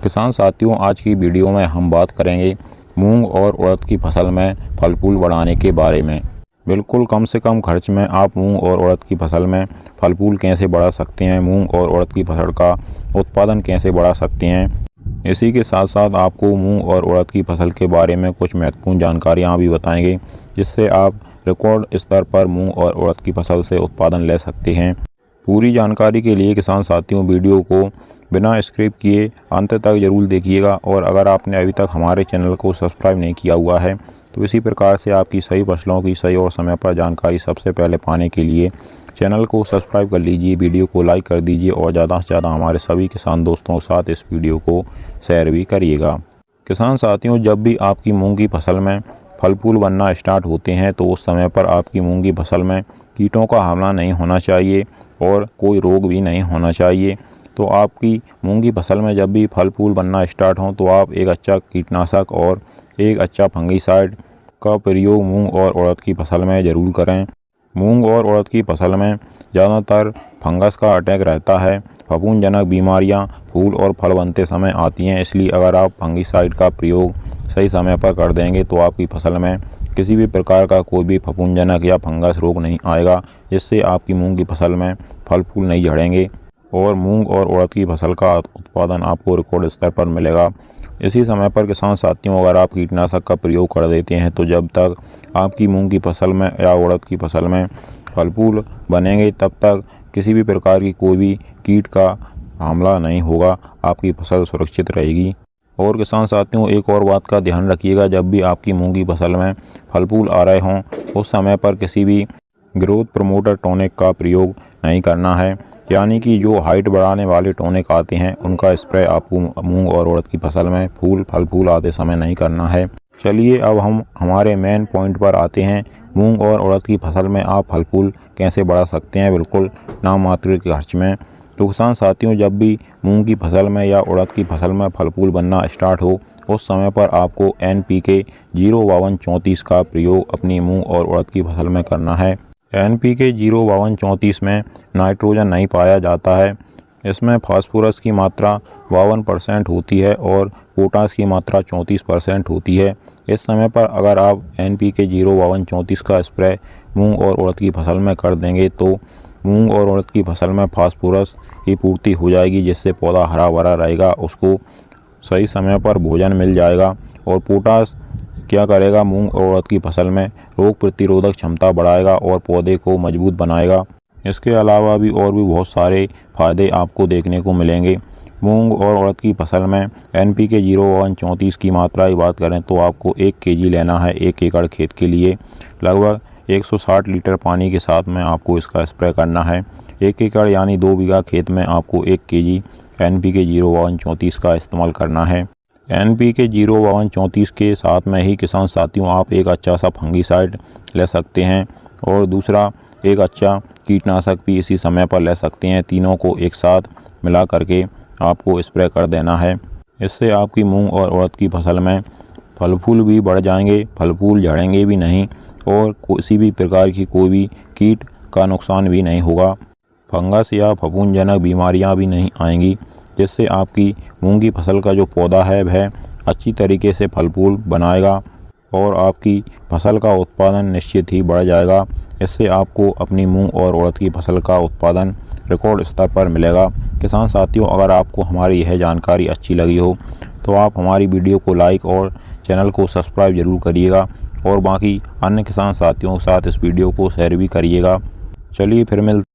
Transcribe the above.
किसान साथियों, आज की वीडियो में हम बात करेंगे मूंग और उड़द की फसल में फल फूल बढ़ाने के बारे में। बिल्कुल कम से कम खर्च में आप मूंग और उड़द की फसल में फल फूल कैसे बढ़ा सकते हैं, मूंग और उड़द की फसल का उत्पादन कैसे बढ़ा सकते हैं। इसी के साथ साथ आपको मूंग और उड़द की फसल के बारे में कुछ महत्वपूर्ण जानकारियाँ भी बताएंगे, जिससे आप रिकॉर्ड स्तर पर मूंग और उड़द की फसल से उत्पादन ले सकते हैं। पूरी जानकारी के लिए किसान साथियों, वीडियो को बिना स्किप किए अंत तक जरूर देखिएगा। और अगर आपने अभी तक हमारे चैनल को सब्सक्राइब नहीं किया हुआ है तो इसी प्रकार से आपकी सही फसलों की सही और समय पर जानकारी सबसे पहले पाने के लिए चैनल को सब्सक्राइब कर लीजिए, वीडियो को लाइक कर दीजिए और ज़्यादा से ज़्यादा हमारे सभी किसान दोस्तों के साथ इस वीडियो को शेयर भी करिएगा। किसान साथियों, जब भी आपकी मूंग की फसल में फल फूल बनना स्टार्ट होते हैं तो उस समय पर आपकी मूंग की फसल में कीटों का हमला नहीं होना चाहिए और कोई रोग भी नहीं होना चाहिए। तो आपकी मूंग की फसल में जब भी फल फूल बनना स्टार्ट हों तो आप एक अच्छा कीटनाशक और एक अच्छा फंगीसाइड का प्रयोग मूंग और उड़द की फसल में ज़रूर करें। मूंग और उड़द की फसल में ज़्यादातर फंगस का अटैक रहता है। फफूंदजनक बीमारियां फूल और फल बनते समय आती हैं, इसलिए अगर आप फंगीसाइड का प्रयोग सही समय पर कर देंगे तो आपकी फसल में किसी भी प्रकार का कोई भी फफूंदजनक या फंगस रोग नहीं आएगा, जिससे आपकी मूंग की फसल में फल फूल नहीं झड़ेंगे और मूंग और उड़द की फसल का उत्पादन आपको रिकॉर्ड स्तर पर मिलेगा। इसी समय पर किसान साथियों, अगर आप कीटनाशक का प्रयोग कर देते हैं तो जब तक आपकी मूंग की फसल में या उड़द की फसल में फल फूल बनेंगे तब तक किसी भी प्रकार की कोई भी कीट का हमला नहीं होगा, आपकी फसल सुरक्षित रहेगी। और किसान साथियों, एक और बात का ध्यान रखिएगा, जब भी आपकी मूंग की फसल में फल फूल आ रहे हों उस समय पर किसी भी ग्रोथ प्रमोटर टॉनिक का प्रयोग नहीं करना है, यानी कि जो हाइट बढ़ाने वाले टॉनिक आते हैं उनका स्प्रे आपको मूंग और उड़द की फसल में फल फूल आते समय नहीं करना है। चलिए अब हम हमारे मेन पॉइंट पर आते हैं। मूंग और उड़द की फसल में आप फल फूल कैसे बढ़ा सकते हैं बिल्कुल नाम मात्र के खर्च में। तो किसान साथियों, जब भी मूंग की फसल में या उड़द की फसल में फल फूल बनना स्टार्ट हो उस समय पर आपको NPK 05234 का प्रयोग अपनी मूंग और उड़द की फसल में करना है। NPK 05234 में नाइट्रोजन नहीं पाया जाता है, इसमें फास्फोरस की मात्रा 52% होती है और पोटास की मात्रा 34% होती है। इस समय पर अगर आप NPK 05234 का स्प्रे मूंग और उड़द की फसल में कर देंगे तो मूंग और उड़द की फसल में फास्फोरस की पूर्ति हो जाएगी, जिससे पौधा हरा भरा रहेगा, उसको सही समय पर भोजन मिल जाएगा। और पोटास क्या करेगा, मूंग और उड़द की फसल में रोग प्रतिरोधक क्षमता बढ़ाएगा और पौधे को मजबूत बनाएगा। इसके अलावा भी बहुत सारे फायदे आपको देखने को मिलेंगे। मूंग और उड़द की फसल में NPK 05234 की मात्रा की बात करें तो आपको 1 kg लेना है 1 एकड़ खेत के लिए। लगभग 160 लीटर पानी के साथ में आपको इसका स्प्रे करना है। 1 एकड़ यानी 2 बीघा खेत में आपको 1 kg NPK 05234 का इस्तेमाल करना है। NPK 05234 के साथ में ही किसान साथियों आप एक अच्छा सा फंगीसाइड ले सकते हैं और दूसरा एक अच्छा कीटनाशक भी इसी समय पर ले सकते हैं। तीनों को एक साथ मिला करके आपको स्प्रे कर देना है। इससे आपकी मूंग और उड़द की फसल में फल फूल भी बढ़ जाएंगे, फल फूल झड़ेंगे भी नहीं और किसी भी प्रकार की कोई भी कीट का नुकसान भी नहीं होगा। फंगस या फफूंदजनक बीमारियां भी नहीं आएंगी, जिससे आपकी मूंग की फसल का जो पौधा है वह अच्छी तरीके से फल फूल बनाएगा और आपकी फसल का उत्पादन निश्चित ही बढ़ जाएगा। इससे आपको अपनी मूंग और उड़द की फसल का उत्पादन रिकॉर्ड स्तर पर मिलेगा। किसान साथियों, अगर आपको हमारी यह जानकारी अच्छी लगी हो तो आप हमारी वीडियो को लाइक और चैनल को सब्सक्राइब जरूर करिएगा और बाकी अन्य किसान साथियों के साथ इस वीडियो को शेयर भी करिएगा। चलिए फिर मिलते